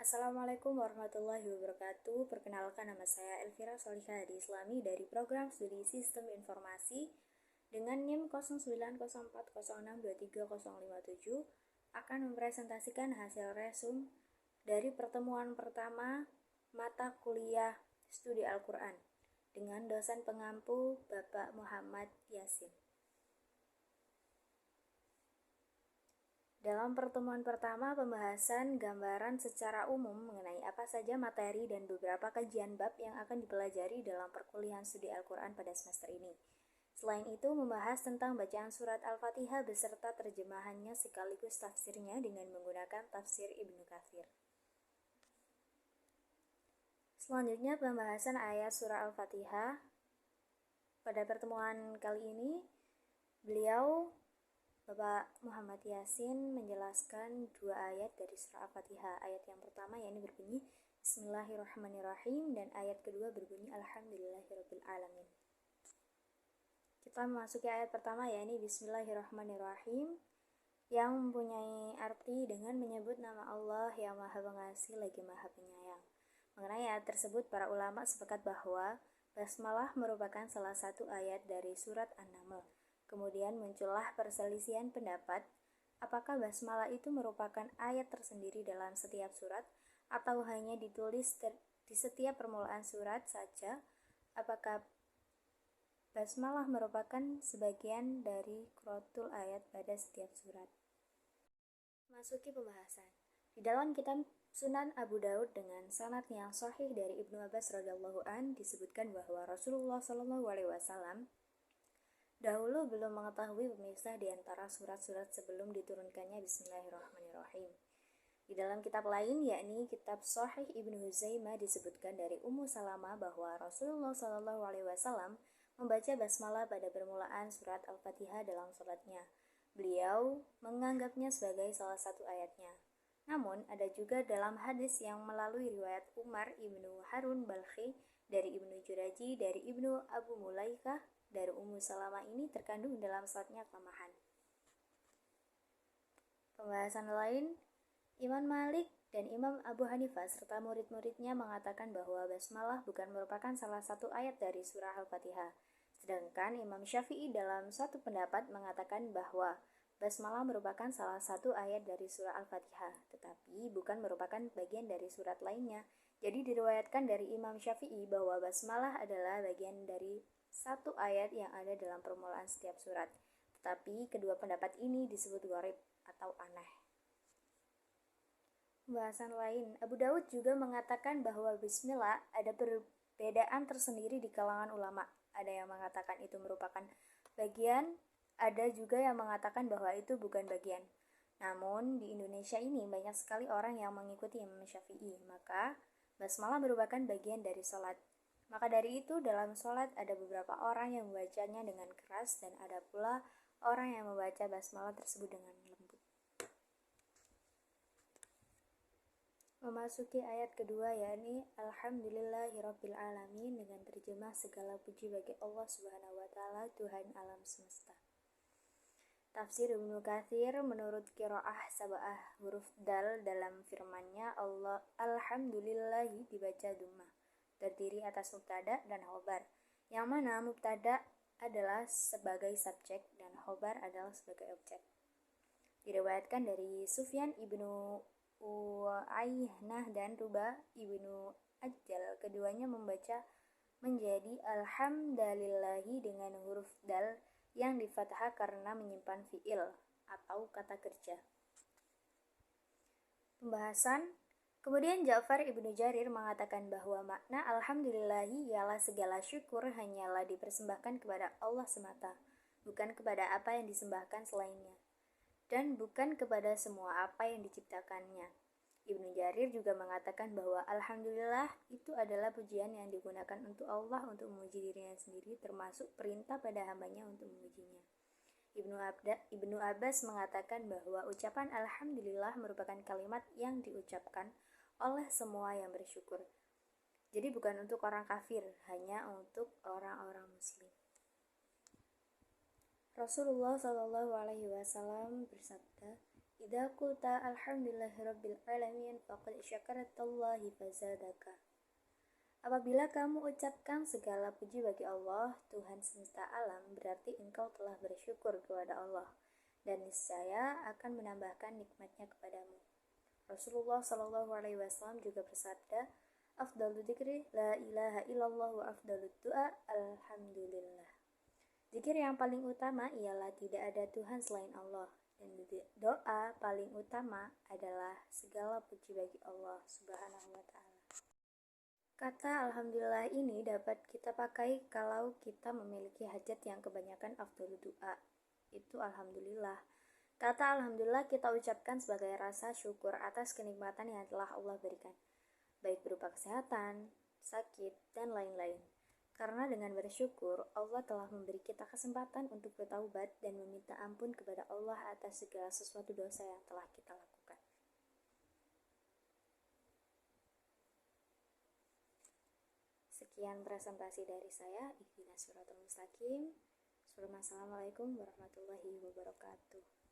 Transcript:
Assalamualaikum warahmatullahi wabarakatuh. Perkenalkan, nama saya Elvira Solihah Hadi Islami dari program studi Sistem Informasi dengan NIM 090406230057 akan mempresentasikan hasil resum dari pertemuan pertama mata kuliah studi Al-Quran dengan dosen pengampu Bapak Muhammad Yasin. Dalam pertemuan pertama, pembahasan gambaran secara umum mengenai apa saja materi dan beberapa kajian bab yang akan dipelajari dalam perkuliahan studi Al-Quran pada semester ini. Selain itu, membahas tentang bacaan surat Al-Fatihah beserta terjemahannya sekaligus tafsirnya dengan menggunakan tafsir Ibnu Katsir. Selanjutnya, pembahasan ayat surah Al-Fatihah. Pada pertemuan kali ini, Bapak Muhammad Yasin menjelaskan dua ayat dari surah Al-Fatihah. Ayat yang pertama yakni berbunyi Bismillahirrahmanirrahim dan ayat kedua berbunyi Alhamdulillahirrabbilalamin. Kita memasuki ayat pertama yakni Bismillahirrahmanirrahim yang mempunyai arti dengan menyebut nama Allah yang Maha Pengasih lagi Maha Penyayang. Mengenai ayat tersebut, para ulama sepakat bahwa basmalah merupakan salah satu ayat dari surat An-Naml. Kemudian muncullah perselisihan pendapat, apakah basmalah itu merupakan ayat tersendiri dalam setiap surat atau hanya ditulis di setiap permulaan surat saja. Apakah basmalah merupakan sebagian dari qiratul ayat pada setiap surat. Masuki pembahasan. Di dalam kitab Sunan Abu Daud dengan sanad yang sahih dari Ibnu Abbas radhiyallahu an disebutkan bahwa Rasulullah SAW dahulu belum mengetahui pemisah di antara surat-surat sebelum diturunkannya Bismillahirrahmanirrahim. Di dalam kitab lain, yakni kitab Sahih Ibnu Huzaimah, disebutkan dari Ummu Salamah bahwa Rasulullah SAW membaca basmalah pada permulaan surat Al-Fatihah dalam salatnya. Beliau menganggapnya sebagai salah satu ayatnya. Namun, ada juga dalam hadis yang melalui riwayat Umar Ibnu Harun Balkhi dari Ibnu Juraji dari Ibnu Abu Mulaikah dari Ummu Salamah ini terkandung dalam salatnya kelemahan. Pembahasan lain, Imam Malik dan Imam Abu Hanifah serta murid-muridnya mengatakan bahwa basmalah bukan merupakan salah satu ayat dari surah Al-Fatihah. Sedangkan Imam Syafi'i dalam satu pendapat mengatakan bahwa basmalah merupakan salah satu ayat dari surah Al-Fatihah, tetapi bukan merupakan bagian dari surat lainnya. Jadi diriwayatkan dari Imam Syafi'i bahwa basmalah adalah bagian dari satu ayat yang ada dalam permulaan setiap surat. Tetapi kedua pendapat ini disebut gharib atau aneh. Pembahasan lain, Abu Daud juga mengatakan bahwa bismillah ada perbedaan tersendiri di kalangan ulama. Ada yang mengatakan itu merupakan bagian, ada juga yang mengatakan bahwa itu bukan bagian. Namun di Indonesia ini banyak sekali orang yang mengikuti Imam Syafi'i, maka basmalah merupakan bagian dari sholat. Maka dari itu dalam sholat ada beberapa orang yang membacanya dengan keras dan ada pula orang yang membaca basmalah tersebut dengan lembut. Memasuki ayat kedua yakni Alhamdulillahirabbilalamin dengan terjemah segala puji bagi Allah Subhanahu wa taala Tuhan alam semesta. Tafsir Ibnu Katsir menurut qiraah sab'ah huruf dal dalam firman-Nya Allah Alhamdulillahi dibaca dhammah, terdiri atas mubtada dan khobar, yang mana mubtada adalah sebagai subjek dan khobar adalah sebagai objek. Diriwayatkan dari Sufyan ibnu Uyainah dan Rubah ibnu Ajjal, keduanya membaca menjadi alhamdulillahi dengan huruf dal yang difathah karena menyimpan fi'il atau kata kerja. Pembahasan. Kemudian Ja'far ibnu Jarir mengatakan bahwa makna alhamdulillahi ialah segala syukur hanyalah dipersembahkan kepada Allah semata, bukan kepada apa yang disembahkan selainnya, dan bukan kepada semua apa yang diciptakannya. Ibnu Jarir juga mengatakan bahwa alhamdulillah itu adalah pujian yang digunakan untuk Allah untuk memuji dirinya sendiri, termasuk perintah pada hambanya untuk memujinya. Ibnu Abbas mengatakan bahwa ucapan alhamdulillah merupakan kalimat yang diucapkan oleh semua yang bersyukur. Jadi bukan untuk orang kafir, hanya untuk orang-orang muslim. Rasulullah SAW bersabda, Idza qulta alhamdulillahirabbil alamin faqad syakartallahi fazadaka. Apabila kamu ucapkan segala puji bagi Allah, Tuhan semesta alam, berarti engkau telah bersyukur kepada Allah, dan niscaya akan menambahkan nikmatnya kepadamu. Rasulullah Shallallahu Alaihi Wasallam juga bersabda, "Afdalu dzikri la ilaha illallah wa afdalu du'a alhamdulillah." Zikir yang paling utama ialah tidak ada Tuhan selain Allah, dan doa paling utama adalah segala puji bagi Allah Subhanahu wa Ta'ala. Kata alhamdulillah ini dapat kita pakai kalau kita memiliki hajat yang kebanyakan afdalu du'a, itu alhamdulillah. Kata alhamdulillah kita ucapkan sebagai rasa syukur atas kenikmatan yang telah Allah berikan, baik berupa kesehatan, sakit, dan lain-lain. Karena dengan bersyukur, Allah telah memberi kita kesempatan untuk bertaubat dan meminta ampun kepada Allah atas segala sesuatu dosa yang telah kita lakukan. Sekian presentasi dari saya, Ihdinas Shiratal Mustaqim. Assalamualaikum warahmatullahi wabarakatuh.